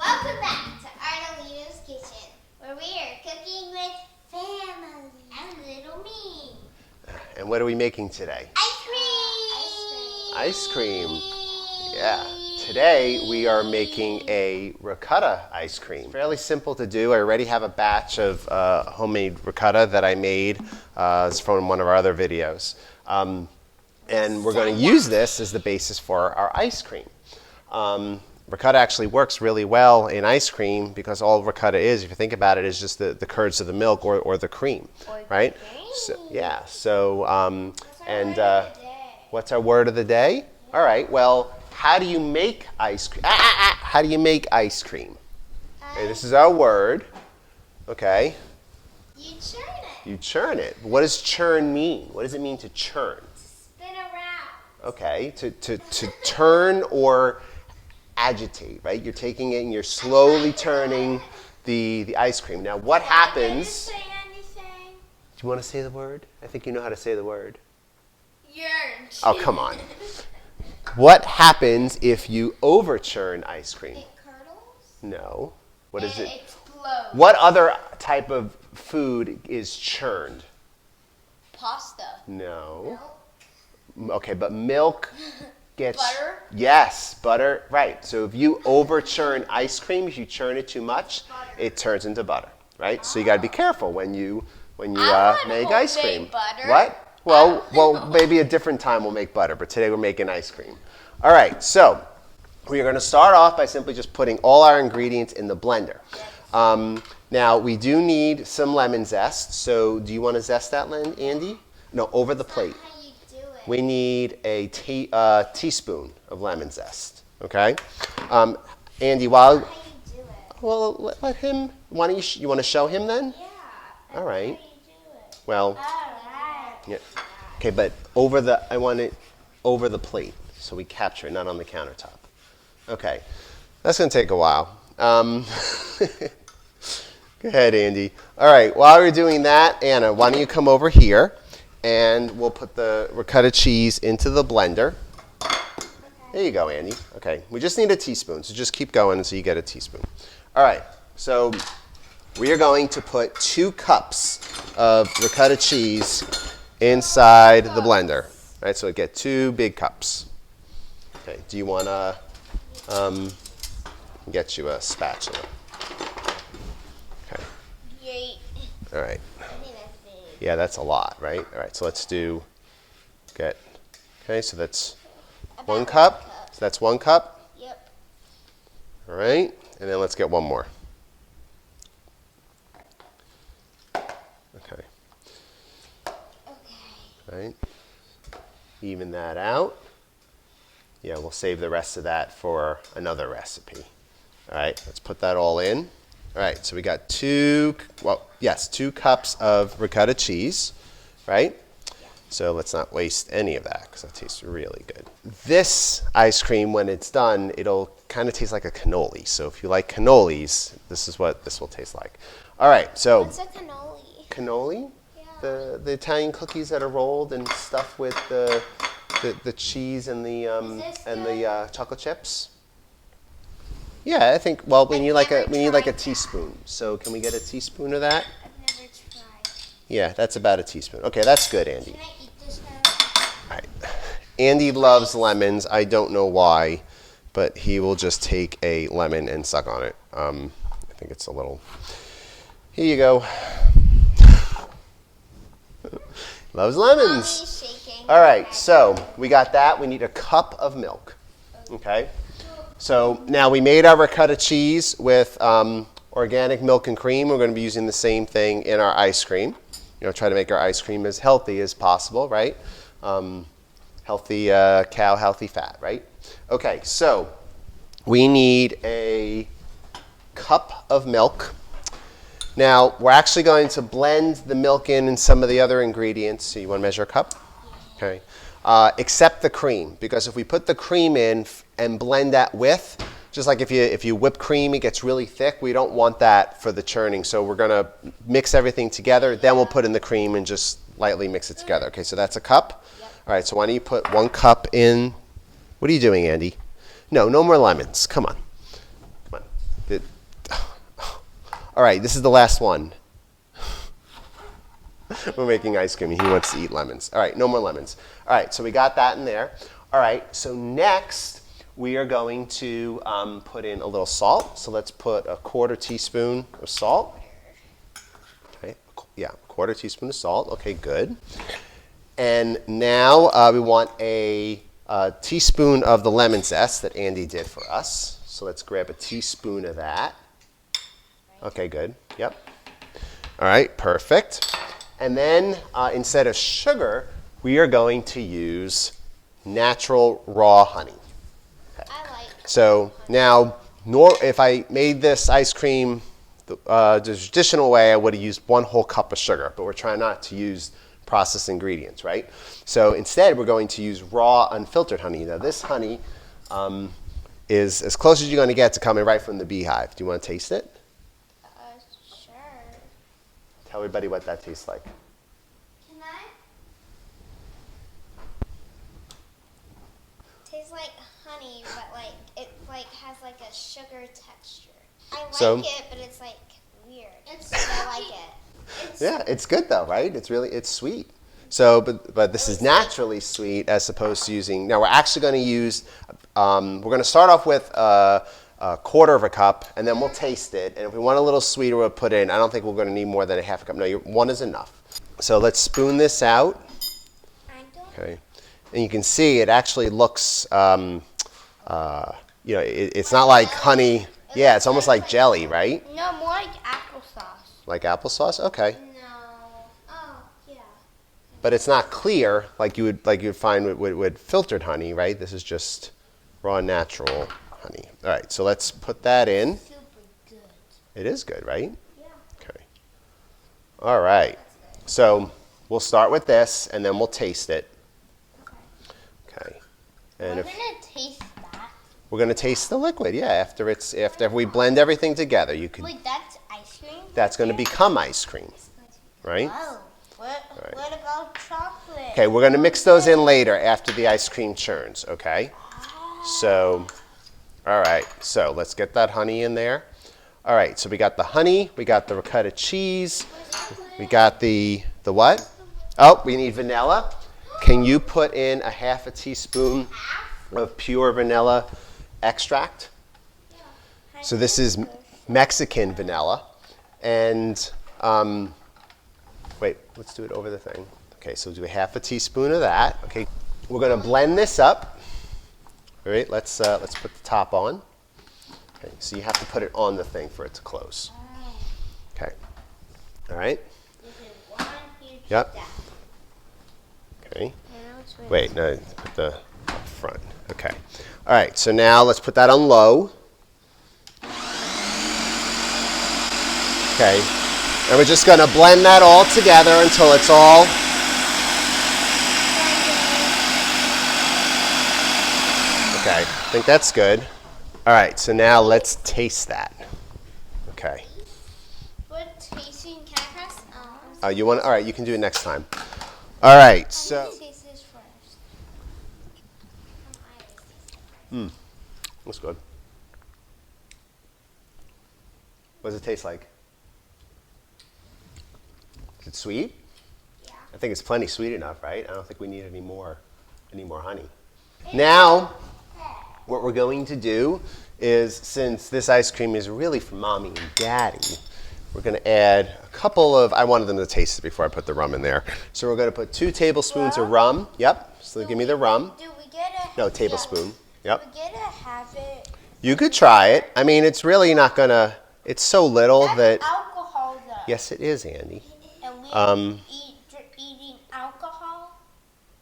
Welcome back to Ardolino's kitchen, where we are cooking with family and little me. And what are we making today? Ice cream! Ice cream. Yeah. Today we are making a ricotta ice cream. Fairly simple to do. I already have a batch of homemade ricotta that I made. It's from one of our other videos. And we're going to use this as the basis for our ice cream. Ricotta actually works really well in ice cream because all ricotta is, if you think about it, is just the curds of the milk or the cream, right? So, yeah. So, what's our word of the day? All right. Well, how do you make ice cream? How do you make ice cream? Okay, this is our word. Okay. You churn it. You churn it. What does churn mean? What does it mean to churn? Spin around. Okay. To turn or agitate, right? You're taking it and you're slowly turning the ice cream. Now, what happens? Say anything? Do you want to say the word? I think you know how to say the word. Yearn. Oh, come on. What happens if you overchurn ice cream? It curdles? No. What is it? Explodes. What other type of food is churned? Pasta. No. Milk. Okay, but milk gets... Butter? Yes, butter. Right. So if you overchurn ice cream, if you churn it too much, it turns into butter, right? So you got to be careful when you make ice cream. Butter. What? Well, maybe a different time we'll make butter, but today we're making ice cream. All right, so we are going to start off by simply just putting all our ingredients in the blender. Now, we do need some lemon zest, so do you want to zest that, Andy? No, over the plate. How you do it. We need a teaspoon of lemon zest, okay? Andy, while... How you do it. Well, let him... Why don't you want to show him then? Yeah. All right. How you do it. Well... All right. Yeah. Okay, but I want it over the plate, so we capture it, not on the countertop. Okay, that's going to take a while. Go ahead, Andy. All right, while we're doing that, Anna, why don't you come over here, and we'll put the ricotta cheese into the blender. Okay. There you go, Andy. Okay, we just need a teaspoon, so just keep going until you get a teaspoon. All right, so we are going to put 2 cups of ricotta cheese inside the blender. All right, so get 2 big cups. Okay, do you want to get you a spatula? Okay. Yay. All right. I think that's big. Yeah, that's a lot, right? All right, so let's okay, so that's 1 cup. So that's 1 cup. Yep. All right, and then let's get 1 more. Okay. Okay. Right? Even that out. Yeah, we'll save the rest of that for another recipe. All right, let's put that all in. All right, so we got 2 cups of ricotta cheese, right? So let's not waste any of that because that tastes really good. This ice cream, when it's done, it'll kind of taste like a cannoli. So if you like cannolis, this is what this will taste like. All right, so What's a cannoli? cannoli? Yeah. The Italian cookies that are rolled and stuffed with the cheese and the chocolate chips. Yeah, I think. Well, we need like a teaspoon. So can we get a teaspoon of that? I've never tried. Yeah, that's about a teaspoon. Okay, that's good, Andy. Can I eat this now? All right. Andy loves lemons. I don't know why, but he will just take a lemon and suck on it. I think it's a little. Here you go. Loves lemons. Mommy's shaking. All right, so we got that. We need a cup of milk. Okay. So now we made our ricotta cheese with organic milk and cream. We're going to be using the same thing in our ice cream. Try to make our ice cream as healthy as possible, right? Healthy cow, healthy fat, right? Okay, so we need a cup of milk. Now, we're actually going to blend the milk in and some of the other ingredients. So you want to measure a cup? Okay. Except the cream, because if we put the cream in and blend that with, just like if you whip cream, it gets really thick. We don't want that for the churning. So we're going to mix everything together. Then we'll put in the cream and just lightly mix it together. Okay, so that's a cup. Yep. All right, so why don't you put 1 cup in. What are you doing, Andy? No more lemons. Come on. All right, this is the last one. We're making ice cream. He wants to eat lemons. All right, no more lemons. All right, so we got that in there. All right, so next we are going to put in a little salt. So let's put a 1/4 teaspoon of salt. Okay, yeah, 1/4 teaspoon of salt. Okay, good. And now we want a teaspoon of the lemon zest that Andy did for us. So let's grab a teaspoon of that. Okay, good. Yep. All right, perfect. And then instead of sugar, we are going to use natural raw honey. Okay. I like So now, if I made this ice cream the traditional way, I would have used 1 whole cup of sugar, but we're trying not to use processed ingredients, right? So instead, we're going to use raw, unfiltered honey. Now, this honey is as close as you're going to get to coming right from the beehive. Do you want to taste it? sure. Tell everybody what that tastes like. Can I? Tastes like honey, but like it like has like a sugar texture. I like it, but it's like weird. I like it. Yeah, it's good though, right? It's sweet. So, but this is naturally sweet as opposed to using. Now we're actually going to use. We're going to start off with a 1/4 cup, and then we'll taste it. And if we want a little sweeter, we'll put in. I don't think we're going to need more than a 1/2 cup. No, 1 is enough. So let's spoon this out. Okay, and you can see it actually looks. It's not like honey. Yeah, it's almost like jelly, right? No, more like applesauce. Like applesauce? Okay. No. Oh, yeah. But it's not clear like you'd find with filtered honey, right? This is just raw natural honey. All right, so let's put that in. Super good. It is good, right? Yeah. Okay. All right. So we'll start with this, and then we'll taste it. Okay. And We're gonna taste that. we're gonna taste the liquid, yeah. After we blend everything together, you can. Wait, that's ice cream? That's going to become ice cream, right? Oh, what about chocolate? Okay, we're going to mix those in later after the ice cream churns, okay? So, all right, so let's get that honey in there. All right, so we got the honey, we got the ricotta cheese, we got the what? Oh, we need vanilla. Can you put in a 1/2 teaspoon of pure vanilla extract? So this is Mexican vanilla. And wait, let's do it over the thing. Okay, so we'll do a 1/2 teaspoon of that. Okay, we're going to blend this up. All right, let's put the top on. Okay, so you have to put it on the thing for it to close. Okay, all right. Yep. Okay. Wait, no, put the up front. Okay. All right, so now let's put that on low. Okay, and we're just going to blend that all together until it's all. Okay, I think that's good. All right, so now let's taste that. Okay. What tasting? Can I press? Oh, you want? All right, you can do it next time. All right, so. I need to taste this first. Looks good. What does it taste like? Is it sweet? Yeah. I think it's plenty sweet enough, right? I don't think we need any more honey. Now, what we're going to do is, since this ice cream is really for Mommy and Daddy, we're going to add a couple of, I wanted them to taste it before I put the rum in there. So we're going to put 2 tablespoons of rum. Yep, so give me the rum. Do we get a? No, tablespoon. Yep. Do we get to have it? You could try it. I mean, it's really not going to, it's so little that. That's alcohol, though. Yes, it is, Andy. And we eating alcohol.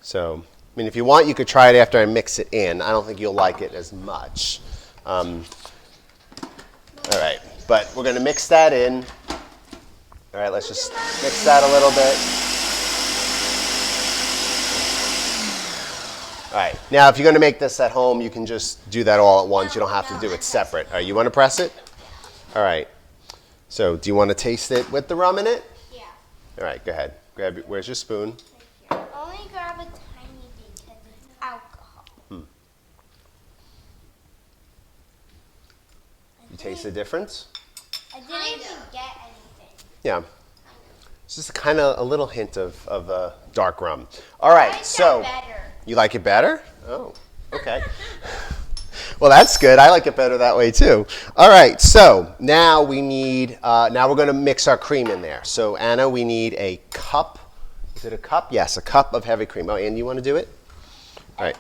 So, I mean, if you want, you could try it after I mix it in. I don't think you'll like it as much. All right, but we're going to mix that in. All right, let's just mix that a little bit. All right, now if you're going to make this at home, you can just do that all at once. You don't have to do it separate. All right, you want to press it? All right. So, do you want to taste it with the rum in it? Yeah. All right, go ahead. Grab it. Where's your spoon? Only grab a tiny bit because it's alcohol. You taste the difference? I didn't even get Yeah. It's just kind of a little hint of dark rum. All right, so better. You like it better? Oh, okay. Well, that's good. I like it better that way too. All right, so now we need, now we're going to mix our cream in there. So Anna, we need a cup. Is it a cup? Yes, a cup of heavy cream. Oh, Andy, you want to do it? All right,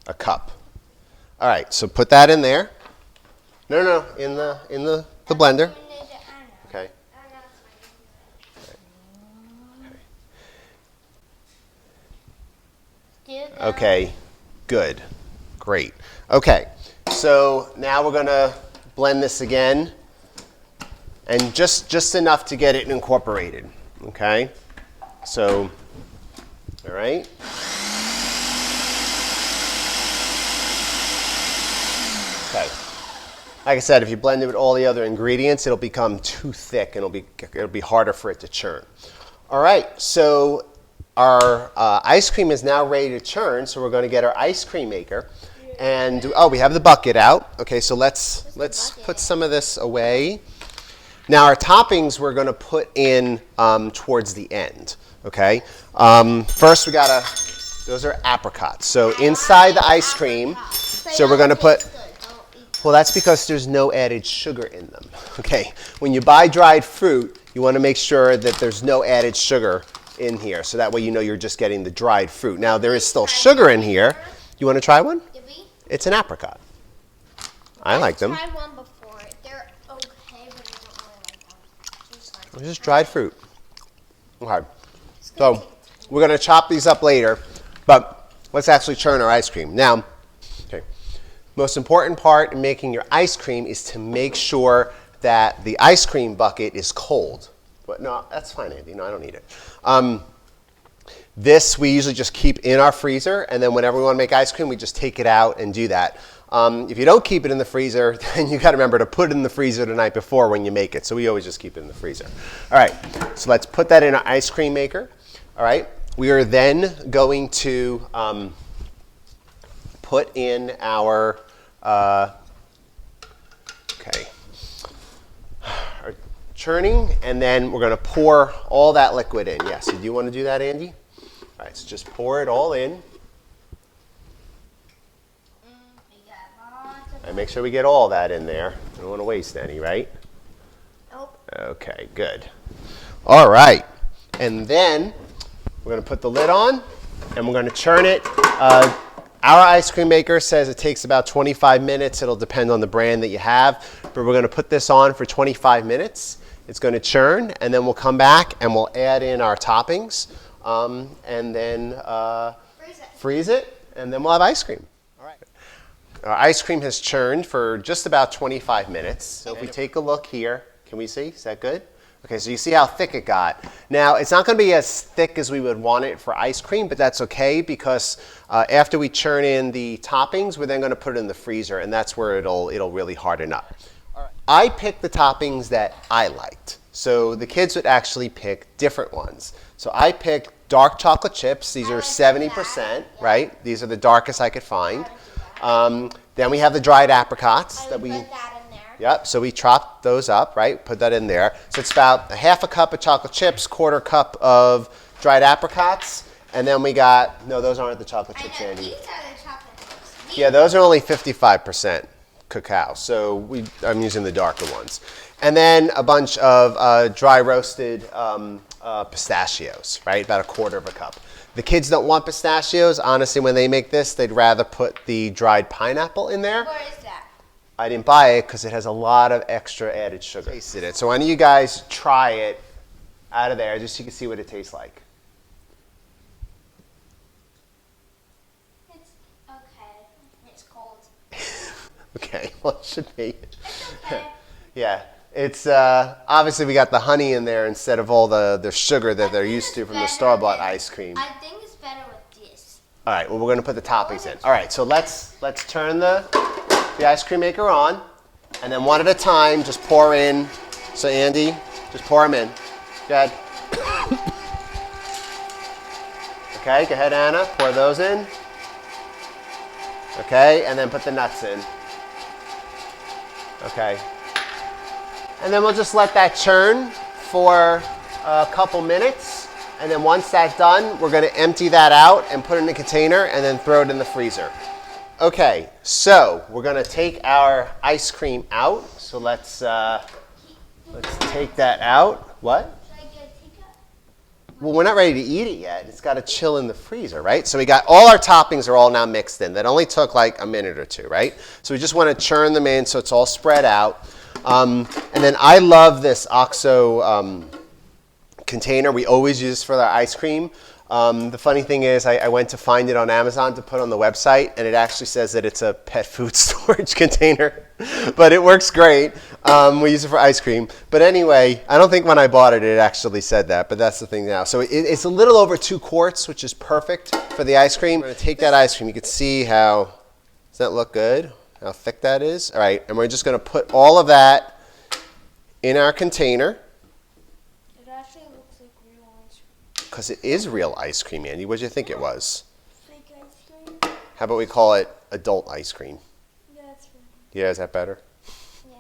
a cup. All right, so put that in there. No, in the blender. Okay. Okay, good, great. Okay, so now we're gonna blend this again, and just enough to get it incorporated. Okay, so all right. Okay. Like I said, if you blend it with all the other ingredients, it'll become too thick and it'll be harder for it to churn. All right, so our ice cream is now ready to churn, so we're going to get our ice cream maker. And oh, we have the bucket out. Okay, so let's put some of this away. Now our toppings we're going to put in towards the end. Okay, first we gotta. Those are apricots. So inside the ice cream, so we're going to put. Well, that's because there's no added sugar in them. Okay, when you buy dried fruit, you want to make sure that there's no added sugar in here, so that way you know you're just getting the dried fruit. Now there is still sugar in here. You want to try one? It's an apricot. I like them. I've tried one before. They're okay, but I don't really like them. It's just dried fruit. Okay. So we're going to chop these up later, but let's actually churn our ice cream. Now, okay, most important part in making your ice cream is to make sure that the ice cream bucket is cold. But no, that's fine, Andy. No, I don't need it. This we usually just keep in our freezer, and then whenever we want to make ice cream, we just take it out and do that. If you don't keep it in the freezer, then you got to remember to put it in the freezer the night before when you make it. So we always just keep it in the freezer. All right, so let's put that in our ice cream maker. All right, we are then going to put in our, okay, our churning, and then we're going to pour all that liquid in. Yes, do you want to do that, Andy? All right, so just pour it all in. And make sure we get all that in there. I don't want to waste any, right? Nope. Okay, good. All right, and then we're going to put the lid on, and we're going to churn it. Our ice cream maker says it takes about 25 minutes. It'll depend on the brand that you have, but we're going to put this on for 25 minutes. It's going to churn, and then we'll come back and we'll add in our toppings, and then freeze it, and then we'll have ice cream. All right. Our ice cream has churned for just about 25 minutes. So if we take a look here, can we see? Is that good? Okay, so you see how thick it got. Now, it's not going to be as thick as we would want it for ice cream, but that's okay because after we churn in the toppings, we're then going to put it in the freezer, and that's where it'll really harden up. All right. I picked the toppings that I liked. So the kids would actually pick different ones. So I picked dark chocolate chips. These are 70%, right? These are the darkest I could find. Then we have the dried apricots that we. Put that in there. Yep, so we chopped those up, right? Put that in there. So it's about a half a cup of chocolate chips, quarter cup of dried apricots, and then we got, no, those aren't the chocolate chips, Andy. These are the chocolate chips. Yeah, those are only 55% cacao, so I'm using the darker ones. And then a bunch of dry roasted pistachios, right? About a quarter of a cup. The kids don't want pistachios. Honestly, when they make this, they'd rather put the dried pineapple in there. Where is that? I didn't buy it because it has a lot of extra added sugar. Tasted it. So why don't you guys try it out of there just so you can see what it tastes like. It's okay. It's cold. Okay, well it should be. It's okay. Yeah, it's obviously we got the honey in there instead of all the sugar that they're used to from the store-bought ice cream. I think it's better with this. All right, well we're gonna put the toppings in. All right, so let's turn the ice cream maker on, and then one at a time, just pour in. So Andy, just pour them in. Go ahead. Okay, go ahead, Anna. Pour those in. Okay, and then put the nuts in. Okay. And then we'll just let that churn for a couple minutes. And then once that's done, we're going to empty that out and put it in a container and then throw it in the freezer. Okay, so we're going to take our ice cream out. So let's take that out. What? Well, we're not ready to eat it yet. It's got to chill in the freezer, right? So we got all our toppings are all now mixed in. That only took like a minute or two, right? So we just want to churn them in so it's all spread out. And then I love this OXO container. We always use this for our ice cream. The funny thing is I went to find it on Amazon to put on the website, and it actually says that it's a pet food storage container, but it works great. We use it for ice cream. But anyway, I don't think when I bought it, it actually said that, but that's the thing now. So it's a little over 2 quarts, which is perfect for the ice cream. We're going to take that ice cream. You can see how, does that look good? How thick that is? All right, and we're just going to put all of that in our container. Because it is real ice cream, Andy. What did you think it was? Fake ice cream. How about we call it adult ice cream? Yeah, that's right. Yeah, is that better? Yeah.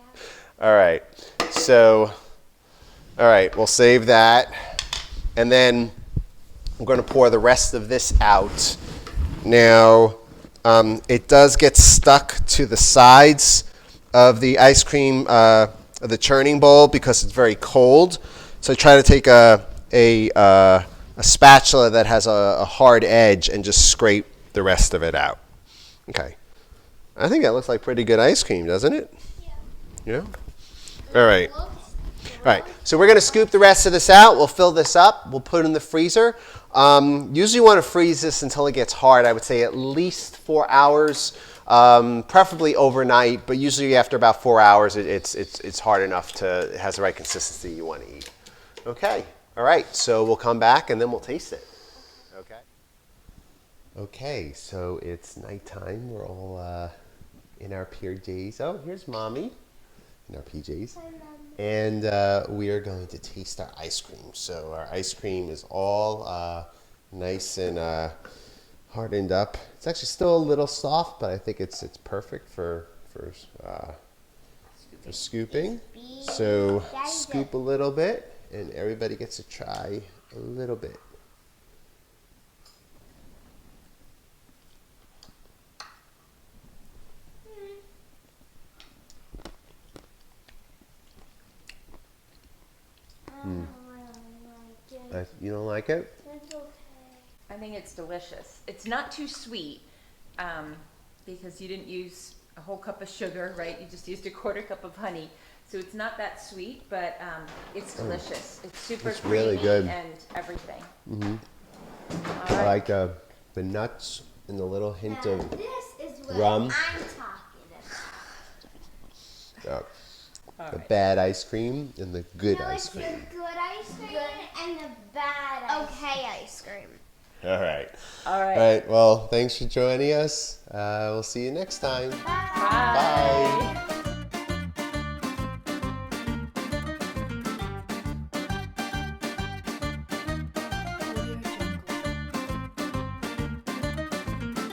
All right. So, all right, we'll save that. And then I'm going to pour the rest of this out. Now, it does get stuck to the sides of the ice cream, the churning bowl, because it's very cold. So I try to take a spatula that has a hard edge and just scrape the rest of it out. Okay. I think that looks like pretty good ice cream, doesn't it? Yeah. Yeah? All right. All right. So we're going to scoop the rest of this out. We'll fill this up. We'll put it in the freezer. Usually you want to freeze this until it gets hard. I would say at least 4 hours, preferably overnight, but usually after about 4 hours, it's hard enough it has the right consistency you want to eat. Okay. All right, so we'll come back and then we'll taste it. Okay. Okay, so it's nighttime. We're all in our PJs. Oh, here's Mommy in our PJs. Hi, Mom. And we are going to taste our ice cream. So our ice cream is all nice and hardened up. It's actually still a little soft, but I think it's perfect for scooping. So scoop a little bit. And everybody gets to try a little bit. I don't like it. You don't like it? It's okay. I think it's delicious. It's not too sweet because you didn't use a whole cup of sugar, right? You just used a 1/4 cup of honey. So it's not that sweet, but it's delicious. It's super It's creamy really good. and everything. Mm-hmm. All I right. like the nuts and the little hint of This is what rum. I'm talking about. The bad ice cream and the good No, ice it's cream. the good ice cream and the bad ice cream. All right. All right. All right. Well, thanks for joining us. We'll see you next time. Bye. Bye.